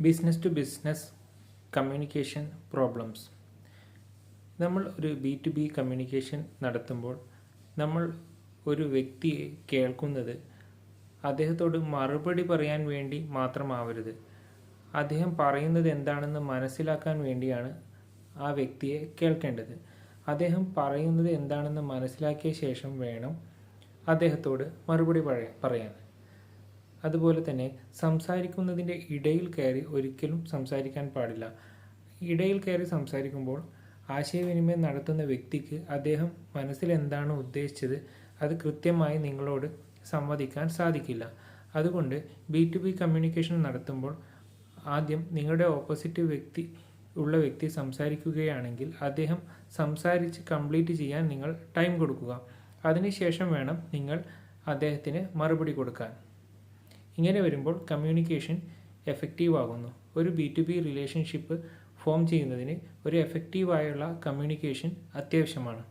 Business to business communication problems. നമ്മൾ ഒരു B2B communication നടത്തുമ്പോൾ നമ്മൾ ഒരു വ്യക്തിയെ കേൾക്കുന്നത് അദ്ദേഹത്തോട് മറുപടി പറയാൻ വേണ്ടി മാത്രമാവരുത്. അദ്ദേഹം പറയുന്നത് എന്താണെന്ന് മനസ്സിലാക്കാൻ വേണ്ടിയാണ് ആ വ്യക്തിയെ കേൾക്കേണ്ടത്. അദ്ദേഹം പറയുന്നത് എന്താണെന്ന് മനസ്സിലാക്കിയ ശേഷം വേണം അദ്ദേഹത്തോട് മറുപടി പറയാൻ. അതുപോലെ തന്നെ സംസാരിക്കുന്നതിൻ്റെ ഇടയിൽ കയറി ഒരിക്കലും സംസാരിക്കാൻ പാടില്ല. ഇടയിൽ കയറി സംസാരിക്കുമ്പോൾ ആശയവിനിമയം നടത്തുന്ന വ്യക്തിക്ക് അദ്ദേഹം മനസ്സിൽ എന്താണ് ഉദ്ദേശിച്ചത് അത് കൃത്യമായി നിങ്ങളോട് സംവദിക്കാൻ സാധിക്കില്ല. അതുകൊണ്ട് B2B കമ്മ്യൂണിക്കേഷൻ നടത്തുമ്പോൾ ആദ്യം നിങ്ങളുടെ ഓപ്പോസിറ്റ് വ്യക്തി സംസാരിക്കുകയാണെങ്കിൽ അദ്ദേഹം സംസാരിച്ച് കംപ്ലീറ്റ് ചെയ്യാൻ നിങ്ങൾ ടൈം കൊടുക്കുക. അതിനുശേഷം വേണം നിങ്ങൾ അദ്ദേഹത്തിന് മറുപടി കൊടുക്കാൻ. ഇങ്ങനെ വരുമ്പോൾ കമ്മ്യൂണിക്കേഷൻ എഫക്റ്റീവ് ആകുന്നു. ഒരു B2B റിലേഷൻഷിപ്പ് ഫോം ചെയ്യുന്നതിന് ഒരു എഫക്റ്റീവായുള്ള കമ്മ്യൂണിക്കേഷൻ അത്യാവശ്യമാണ്.